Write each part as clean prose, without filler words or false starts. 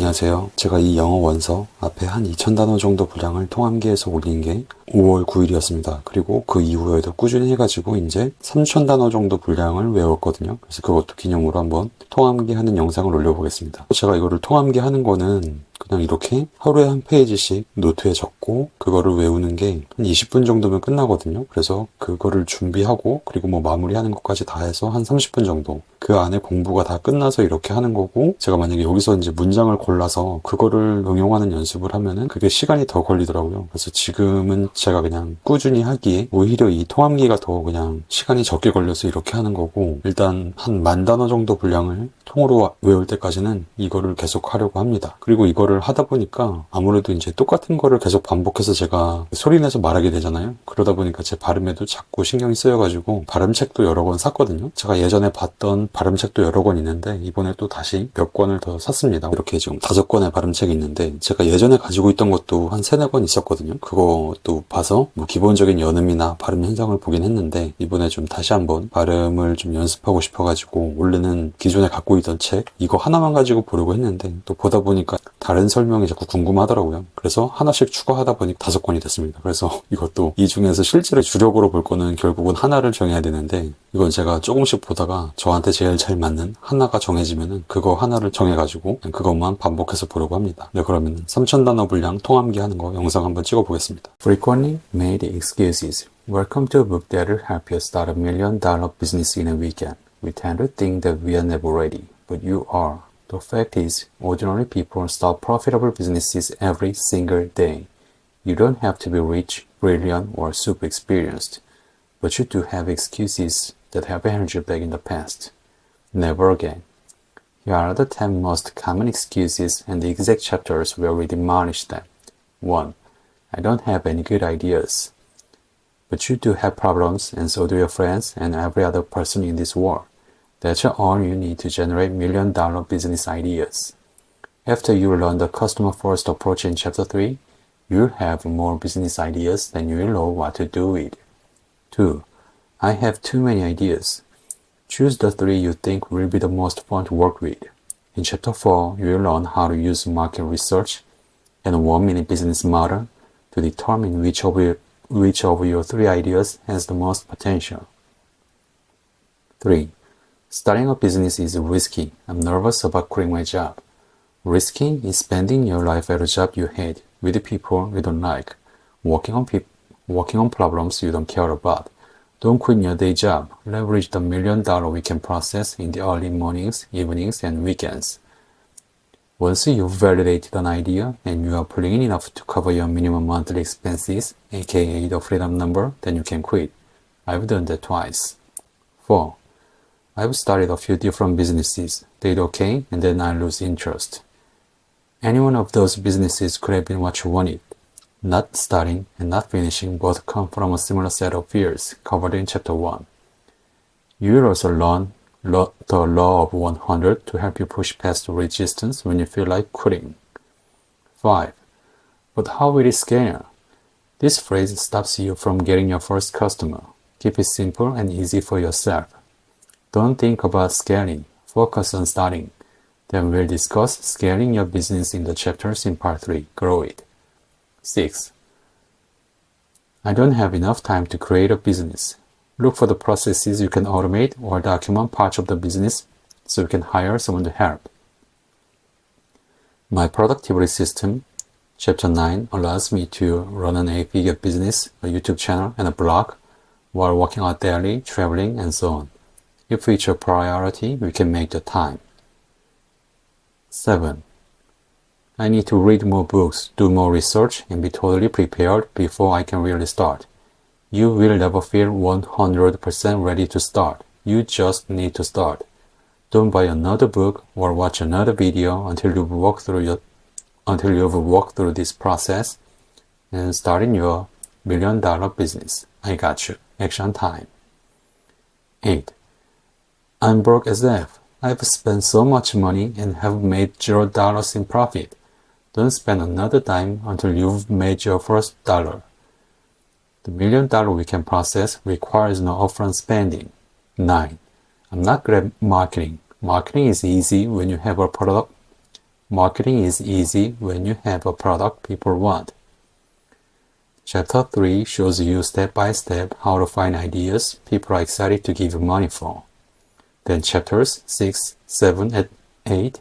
안녕하세요. 제가 이 영어 원서 앞에 한 2000단어 정도 분량을 통함기에서 올린 게 5월 9일이었습니다. 그리고 그 이후에도 꾸준히 해가지고 이제 3000단어 정도 분량을 외웠거든요. 그래서 그것도 기념으로 한번 통함기 하는 영상을 올려보겠습니다. 제가 이거를 통함기 하는 거는 그냥 이렇게 하루에 한 페이지씩 노트에 적고 그거를 외우는 게 한 20분 정도면 끝나거든요. 그래서 그거를 준비하고 그리고 뭐 마무리하는 것까지 다 해서 한 30분 정도 그 안에 공부가 다 끝나서 이렇게 하는 거고, 제가 만약에 여기서 이제 문장을 골라서 그거를 응용하는 연습을 하면은 그게 시간이 더 걸리더라고요. 그래서 지금은 제가 그냥 꾸준히 하기에 오히려 이 통함기가 더 그냥 시간이 적게 걸려서 이렇게 하는 거고, 일단 한 10,000단어 정도 분량을 통으로 외울 때까지는 이거를 계속 하려고 합니다. 그리고 이거를 하다 보니까 아무래도 이제 똑같은 거를 계속 반복해서 제가 소리내서 말하게 되잖아요. 그러다 보니까 제 발음에도 자꾸 신경이 쓰여가지고 발음책도 여러 권 샀거든요. 제가 예전에 봤던 발음책도 여러 권 있는데 이번에 또 다시 몇 권을 더 샀습니다. 이렇게 지금 5권의 발음책이 있는데 제가 예전에 가지고 있던 것도 한 3-4권 있었거든요. 그것도 봐서 뭐 기본적인 연음이나 발음 현상을 보긴 했는데 이번에 좀 다시 한번 발음을 좀 연습하고 싶어가지고, 원래는 기존에 갖고 있던 책 이거 하나만 가지고 보려고 했는데 또 보다 보니까 다른 설명이 자꾸 궁금하더라고요. 그래서 하나씩 추가하다 보니 5권이 됐습니다. 그래서 이것도 이 중에서 실제로 주력으로 볼 거는 결국은 하나를 정해야 되는데, 이건 제가 조금씩 보다가 저한테 제일 잘 맞는 하나가 정해지면은 그거 하나를 정해가지고 그냥 그것만 반복해서 보려고 합니다. 네, 그러면 3000단어 분량 통함기 하는 거 영상 한번 찍어보겠습니다. Frequently made excuses. Welcome to a book that will help you start a $1,000,000 business in a weekend. We tend to think that we are never ready, but you are. The fact is, ordinary people start profitable businesses every single day. You don't have to be rich, brilliant, or super experienced, but you do have excuses that have held you back in the past. Never again. Here are the 10 most common excuses and the exact chapters where we demolish them. 1. I don't have any good ideas. But you do have problems, and so do your friends and every other person in this world. That's all you need to generate $1,000,000 business ideas. After you learn the customer-first approach in Chapter 3, you'll have more business ideas than you'll know what to do with. 2. I have too many ideas. Choose the 3 you think will be the most fun to work with. In Chapter 4, you'll learn how to use market research and a 1-minute business model to determine which of your 3 ideas has the most potential. 3. Starting a business is risky. I'm nervous about quitting my job. Risky is spending your life at a job you hate, with people you don't like, working on problems you don't care about. Don't quit your day job. Leverage the $1,000,000 weekend process in the early mornings, evenings, and weekends. Once you've validated an idea and you are pulling in enough to cover your minimum monthly expenses, aka the freedom number, then you can quit. I've done that twice. 4. I've started a few different businesses, did okay, and then I lose interest. Any one of those businesses could have been what you wanted. Not starting and not finishing both come from a similar set of fears covered in Chapter 1. You will also learn the law of 100 to help you push past resistance when you feel like quitting. 5. But how will it scale? This phrase stops you from getting your first customer. Keep it simple and easy for yourself. Don't think about scaling. Focus on starting. Then we'll discuss scaling your business in the chapters in Part 3, Grow It. 6. I don't have enough time to create a business. Look for the processes you can automate or document parts of the business so you can hire someone to help. My productivity system, Chapter 9, allows me to run an 8-figure business, a YouTube channel, and a blog while working out daily, traveling, and so on. If it's a priority, we can make the time. 7. I need to read more books, do more research, and be totally prepared before I can really start. You will never feel 100% ready to start. You just need to start. Don't buy another book or watch another video until you've walked through this process and starting your $1,000,000 business. I got you. Action time. 8. I'm broke as F. I've spent so much money and have made $0 in profit. Don't spend another dime until you've made your first dollar. The $1,000,000 weekend process requires no upfront spending. 9. I'm not good at marketing. Marketing is easy when you have a product Marketing is easy when you have a product people want. Chapter 3 shows you step by step how to find ideas people are excited to give you money for. Then chapters 6, 7, and 8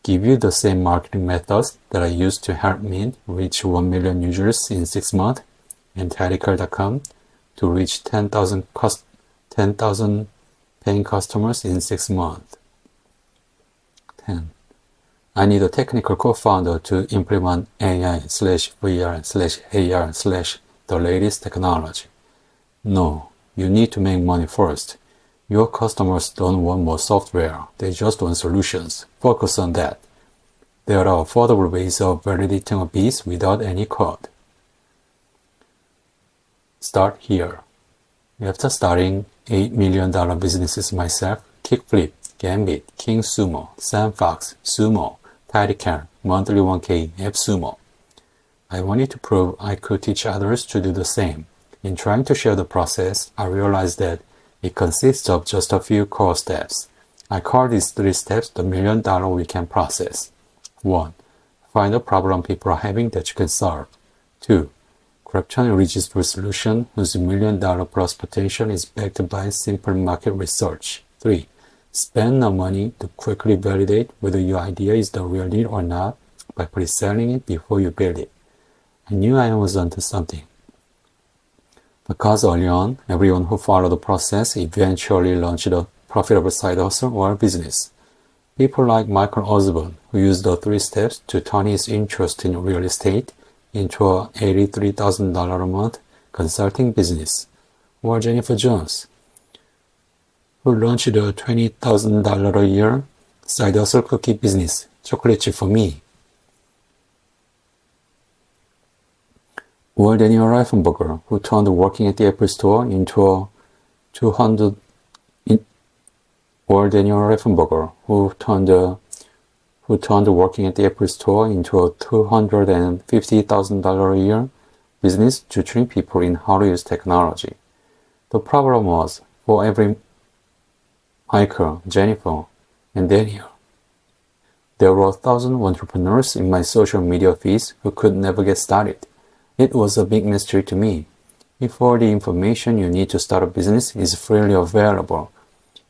give you the same marketing methods that I used to help me reach 1 million users in 6 months and Tidycal.com to reach 10,000 paying customers in 6 months. 10. I need a technical co-founder to implement AI/VR/AR/the latest technology. No, you need to make money first. Your customers don't want more software, they just want solutions. Focus on that. There are affordable ways of validating a piece without any code. Start here. After starting $8 million businesses myself, Kickflip, Gambit, King Sumo, SamFox, Sumo, Tidycal, Monthly 1K, AppSumo. I wanted to prove I could teach others to do the same. In trying to share the process, I realized that it consists of just a few core steps. I call these 3 steps the $1 million weekend process. 1. Find a problem people are having that you can solve. 2. Craft an irresistible solution whose $1 million plus potential is backed by simple market research. 3. Spend no money to quickly validate whether your idea is the real deal or not by pre-selling it before you build it. I knew I was onto something. Because early on, everyone who followed the process eventually launched a profitable side hustle or business. People like Michael Osborne, who used the 3 steps to turn his interest in real estate into a $83,000 a month consulting business. Or Jennifer Jones, who launched a $20,000 a year side hustle cookie business, Chocolate Chip for Me. Or Daniel Riefenberger, who turned working at the Apple Store into a $250,000 a year business to train people in how to use technology. The problem was, for every Michael, Jennifer, and Daniel, there were 1,000 entrepreneurs in my social media feeds who could never get started. It was a big mystery to me. If all the information you need to start a business is freely available,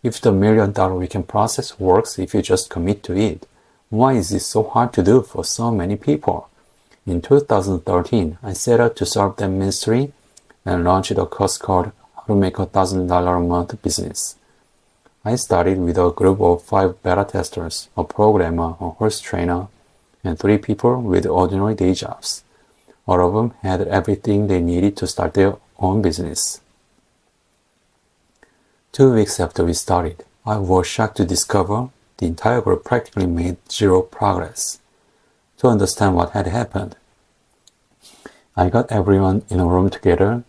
if the $1 million weekend process works if you just commit to it, why is it so hard to do for so many people? In 2013, I set out to solve that mystery and launched a course called How to Make $1,000 a Month Business. I started with a group of 5 beta testers, a programmer, a horse trainer, and 3 people with ordinary day jobs. All of them had everything they needed to start their own business. 2 weeks after we started, I was shocked to discover the entire group practically made 0 progress. To understand what had happened, I got everyone in a room together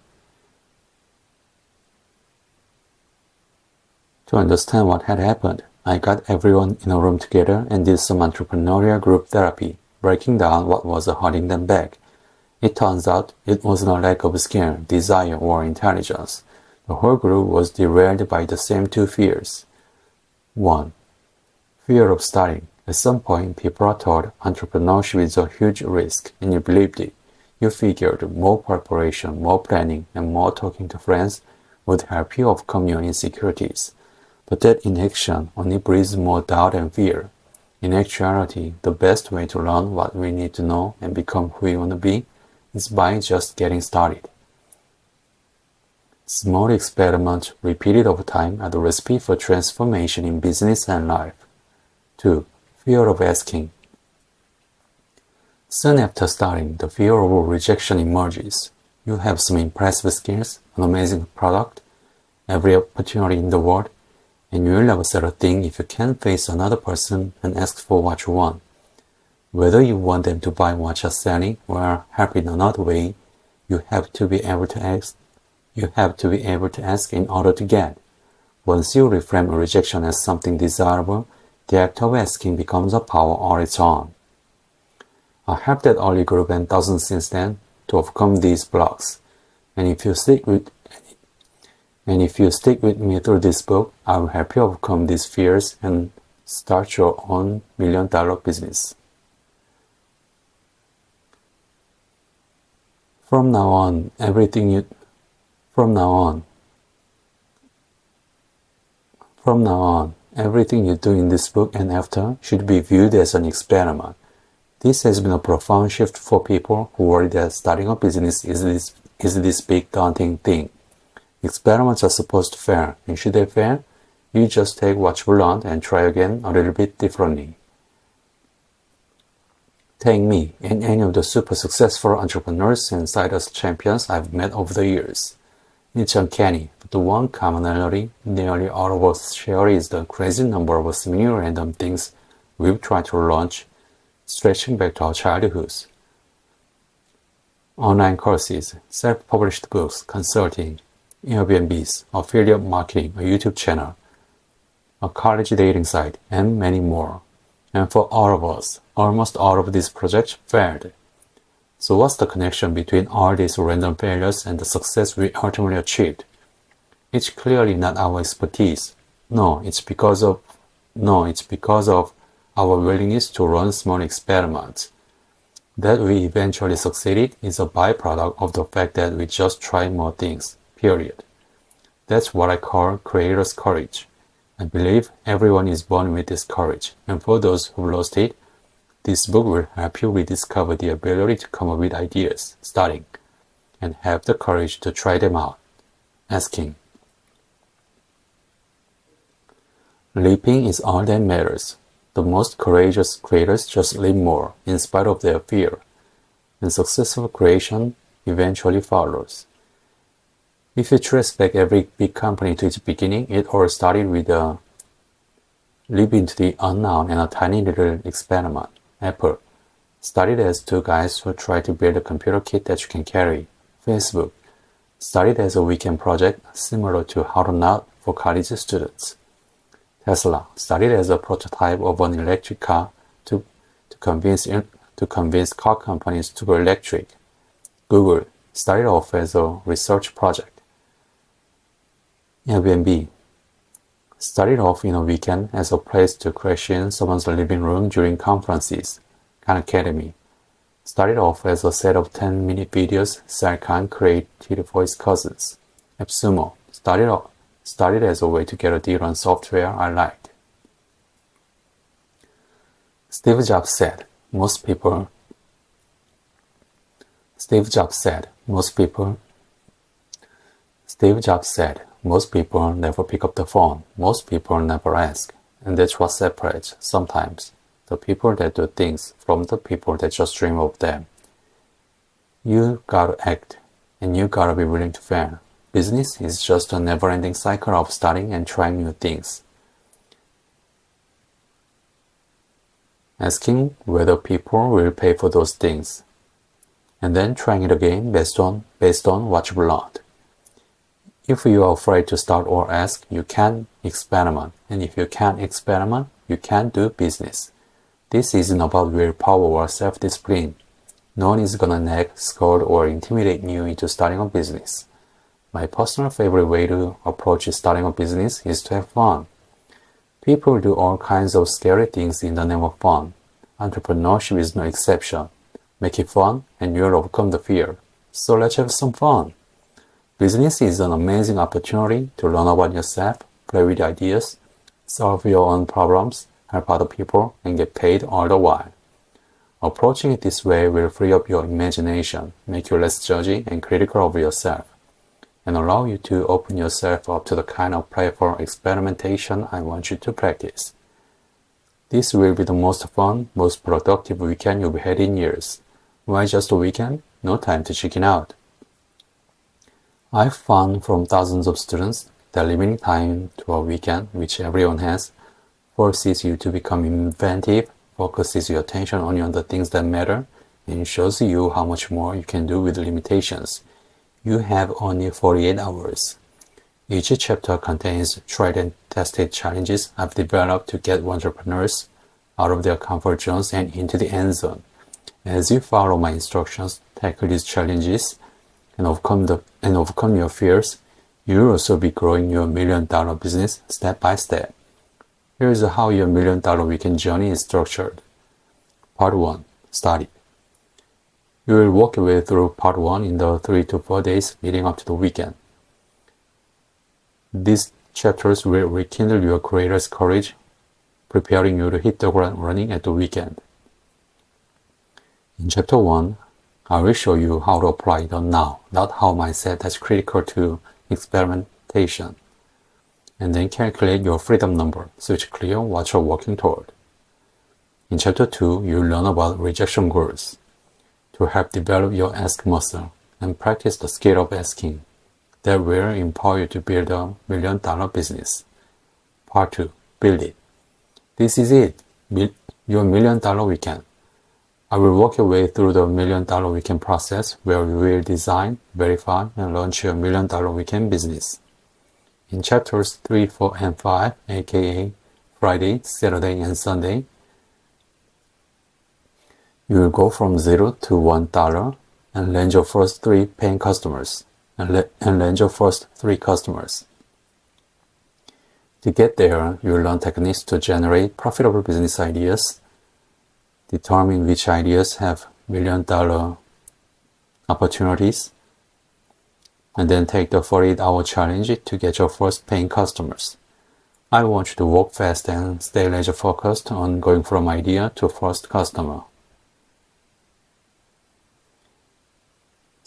and did some entrepreneurial group therapy, breaking down what was holding them back. It turns out it wasn't a lack of skill, desire, or intelligence. The whole group was derailed by the same 2 fears. 1. Fear of starting. At some point, people are told entrepreneurship is a huge risk, and you believed it. You figured more preparation, more planning, and more talking to friends would help you overcome your insecurities. But that inaction only breeds more doubt and fear. In actuality, the best way to learn what we need to know and become who we want to be is by just getting started. Small experiments repeated over time are the recipe for transformation in business and life. 2. Fear of asking. Soon after starting, the fear of rejection emerges. You have some impressive skills, an amazing product, every opportunity in the world, and you will never sell a thing if you can't face another person and ask for what you want. Whether you want them to buy what you're selling or help in another way, you have to be able to ask in order to get. Once you reframe a rejection as something desirable, the act of asking becomes a power on its own. I helped that early group and thousands since then to overcome these blocks. And if you stick with And if you stick with me through this book, I will help you overcome these fears and start your own $1,000,000 business. From now on, everything you do in this book and after should be viewed as an experiment. This has been a profound shift for people who worry that starting a business is this big daunting thing. Experiments are supposed to fail, and should they fail, you just take what you've learned and try again a little bit differently. Take me and any of the super successful entrepreneurs and side hustle champions I've met over the years. It's uncanny, but the one commonality nearly all of us share is the crazy number of seemingly random things we've tried to launch, stretching back to our childhoods. Online courses, self-published books, consulting, Airbnbs, affiliate marketing, a YouTube channel, a college dating site, and many more. And for all of us, almost all of these projects failed. So what's the connection between all these random failures and the success we ultimately achieved? It's clearly not our expertise. No, it's because of our willingness to run small experiments. That we eventually succeeded is a byproduct of the fact that we just tried more things, period. That's what I call creator's courage. I believe everyone is born with this courage, and for those who lost it, this book will help you rediscover the ability to come up with ideas, starting, and have the courage to try them out. Asking. Leaping is all that matters. The most courageous creators just leap more, in spite of their fear, and successful creation eventually follows. If you trace back every big company to its beginning, it all started with a leap into the unknown and a tiny little experiment. Apple started as two guys who tried to build a computer kit that you can carry. Facebook started as a weekend project similar to How to Not for college students. Tesla started as a prototype of an electric car to convince car companies to go electric. Google started off as a research project. Airbnb started off in a weekend as a place to crash in someone's living room during conferences. Khan Academy started off as a set of 10-minute videos Sal Khan created for his cousins. AppSumo started as a way to get a deal on software I liked. Steve Jobs said, most people never pick up the phone. Most people never ask. And that's what separates, sometimes, the people that do things from the people that just dream of them. You gotta act, and you gotta be willing to fail. Business is just a never-ending cycle of starting and trying new things. Asking whether people will pay for those things, and then trying it again based on what you've learned. If you are afraid to start or ask, you can't experiment. And if you can't experiment, you can't do business. This isn't about willpower or self-discipline. No one is gonna nag, scold, or intimidate you into starting a business. My personal favorite way to approach starting a business is to have fun. People do all kinds of scary things in the name of fun. Entrepreneurship is no exception. Make it fun, and you'll overcome the fear. So let's have some fun. Business is an amazing opportunity to learn about yourself, play with ideas, solve your own problems, help other people, and get paid all the while. Approaching it this way will free up your imagination, make you less judgy and critical of yourself, and allow you to open yourself up to the kind of playful experimentation I want you to practice. This will be the most fun, most productive weekend you've had in years. Why just a weekend? No time to chicken out. I've found from thousands of students that limiting time to a weekend, which everyone has, forces you to become inventive, focuses your attention only on the things that matter, and shows you how much more you can do with limitations. You have only 48 hours. Each chapter contains tried and tested challenges I've developed to get entrepreneurs out of their comfort zones and into the end zone. As you follow my instructions, tackle these challenges, and overcome your fears, You'll also be growing your $1 million business step by step. Here's how your $1 million weekend journey is structured. Part 1. Study. You will work your way through Part 1 in the 3 to 4 days leading up to the weekend. These chapters will rekindle your creator's courage, preparing you to hit the ground running at the weekend. In Chapter 1, I will show you how to apply the now, not how mindset that's critical to experimentation, and then calculate your freedom number so it's clear what you're working toward. In Chapter 2, you'll learn about rejection goals to help develop your ask muscle and practice the skill of asking that will empower you to build a $1 million business. Part 2. Build it. This is it, your $1 million weekend. I will walk your way through the $1 million weekend process where we will design, verify, and launch your $1 million weekend business. In chapters 3, 4, and 5, aka Friday, Saturday, and Sunday, you will go from 0 to $1 and land your first 3 paying customers and land your first 3 customers. To get there, you will learn techniques to generate profitable business ideas, determine which ideas have $1 million opportunities, and then take the 48-hour challenge to get your first paying customers. I want you to work fast and stay laser focused on going from idea to first customer.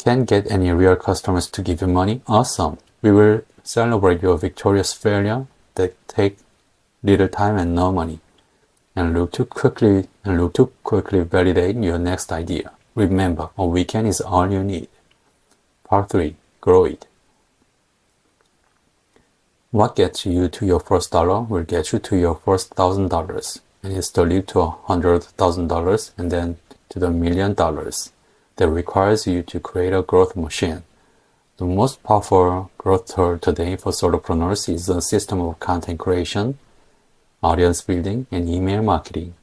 Can't get any real customers to give you money? Awesome! We will celebrate your victorious failure that take little time and no money, and look to quickly validate your next idea. Remember, a weekend is all you need. Part 3. Grow it. What gets you to your first dollar will get you to your first $1,000, and it's the leap to $100,000 and then to the $1 million that requires you to create a growth machine. The most powerful growth tool today for solopreneurs is a system of content creation, audience building, and email marketing.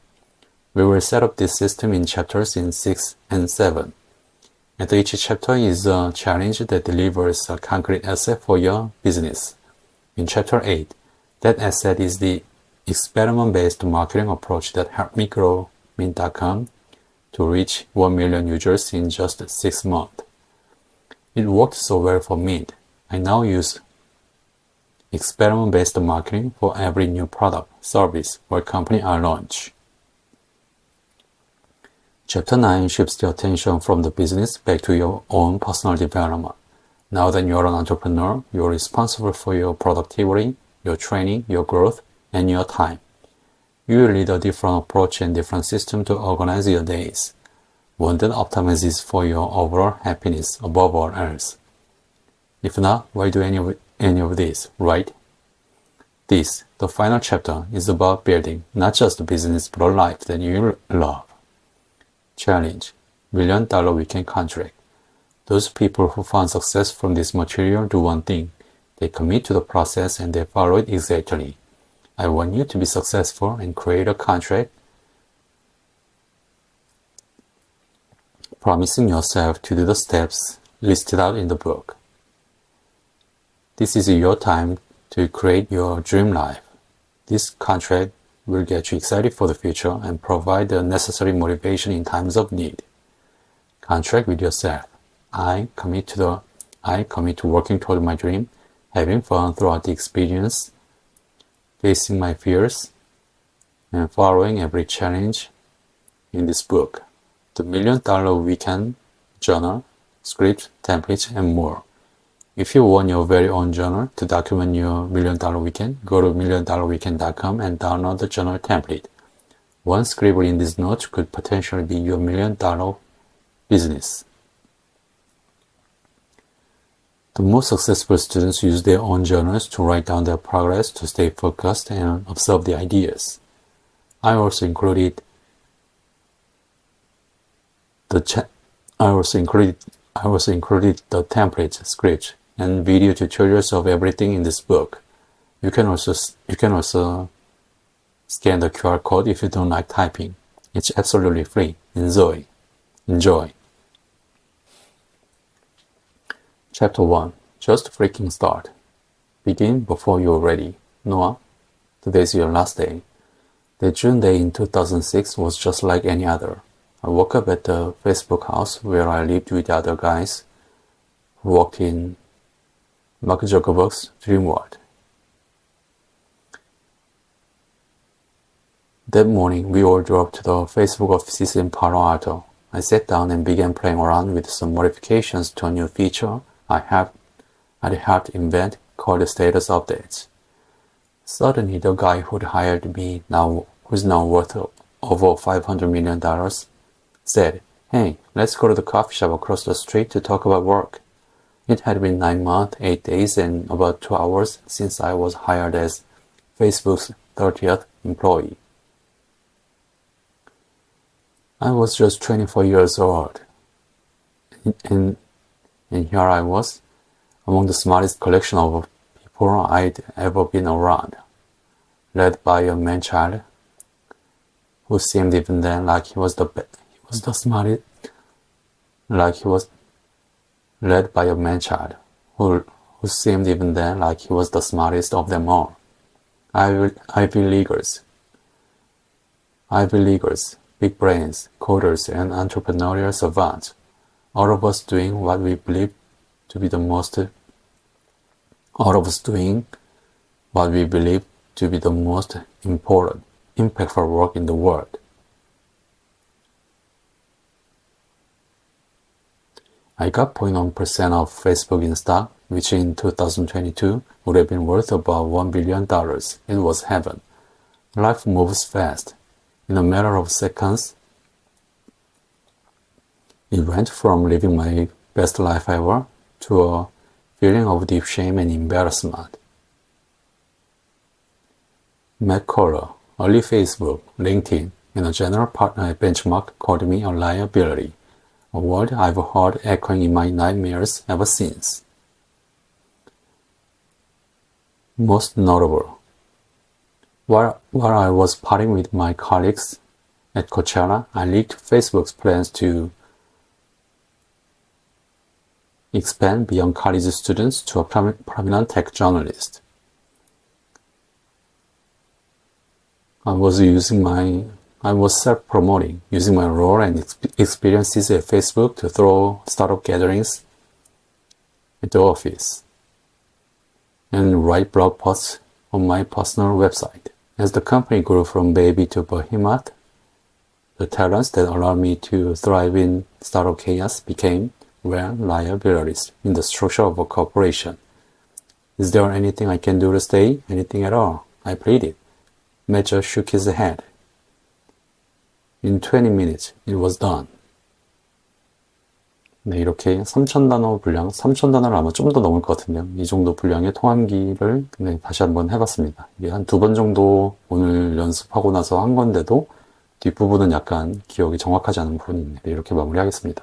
We will set up this system in chapters in 6 and 7. And each chapter is a challenge that delivers a concrete asset for your business. In Chapter 8, that asset is the experiment-based marketing approach that helped me grow Mint.com to reach 1 million users in just 6 months. It worked so well for Mint. I now use experiment-based marketing for every new product, service, or company I launch. Chapter 9 shifts the attention from the business back to your own personal development. Now that you're an entrepreneur, you're responsible for your productivity, your training, your growth, and your time. You will need a different approach and different system to organize your days, one that optimizes for your overall happiness above all else. If not, why do any of this, right? This, the final chapter, is about building not just a business but a life that you love. Challenge: $1 million weekend contract. Those people who found success from this material do one thing. They commit to the process and they follow it exactly. I want you to be successful and create a contract promising yourself to do the steps listed out in the book. This is your time to create your dream life. This contract will get you excited for the future and provide the necessary motivation in times of need. Contract with yourself. I commit to working toward my dream, having fun throughout the experience, facing my fears, and following every challenge in this book. The $1 Million Weekend Journal, script, templates, and more. If you want your very own journal to document your $1 Million Weekend, go to $1millionweekend.com and download the journal template. One scribble in this note could potentially be your $1 million business. The most successful students use their own journals to write down their progress, to stay focused and observe the ideas. I also included the template, script, and video tutorials of everything in this book. You can also scan the QR code if you don't like typing. It's absolutely free. Enjoy. Chapter 1. Just freaking start. begin before you're ready. Noah, today's your last day. The June day in 2006 was just like any other. I woke up at the Facebook house where I lived with the other guys who worked in Mark Zuckerberg's dream world. That morning, we all drove to the Facebook offices in Palo Alto. I sat down and began playing around with some modifications to a new feature I'd helped invent called status updates. Suddenly, the guy who'd hired me, who's now worth over $500 million, said, "Hey, let's go to the coffee shop across the street to talk about work." It had been 9 months, 8 days, and about 2 hours since I was hired as Facebook's 30th employee. I was just 24 years old, and here I was, among the smartest collection of people I'd ever been around, led by a man-child who seemed even then like he was the smartest, led by a man-child who seemed even then like he was the smartest of them all. Ivy Leaguers, big brains, coders, and entrepreneurial savants, all of us doing what we believe to be the most important, impactful work in the world. I got 0.1% of Facebook in stock, which in 2022 would have been worth about $1 billion. It was heaven. Life moves fast. In a matter of seconds, it went from living my best life ever to a feeling of deep shame and embarrassment. Matt Kohler, early Facebook, LinkedIn, and a general partner at Benchmark called me a liability, a word I've heard echoing in my nightmares ever since. Most notable, while I was partying with my colleagues at Coachella, I leaked Facebook's plans to expand beyond college students to a prominent tech journalist. I was self-promoting, using my role and experiences at Facebook to throw startup gatherings at the office and write blog posts on my personal website. As the company grew from baby to behemoth, the talents that allowed me to thrive in startup chaos became, well, liabilities in the structure of a corporation. "Is there anything I can do to stay? Anything at all?" I pleaded. Matt just shook his head. In 20 minutes, it was done. 네, 이렇게 3,000단어 분량, 3,000단어를 아마 좀 더 넘을 것 같은데요. 이 정도 분량의 통함기를 다시 한번 해봤습니다. 이게 한 2번 정도 오늘 연습하고 나서 한 건데도 뒷부분은 약간 기억이 정확하지 않은 부분이 있네요. 이렇게 마무리하겠습니다.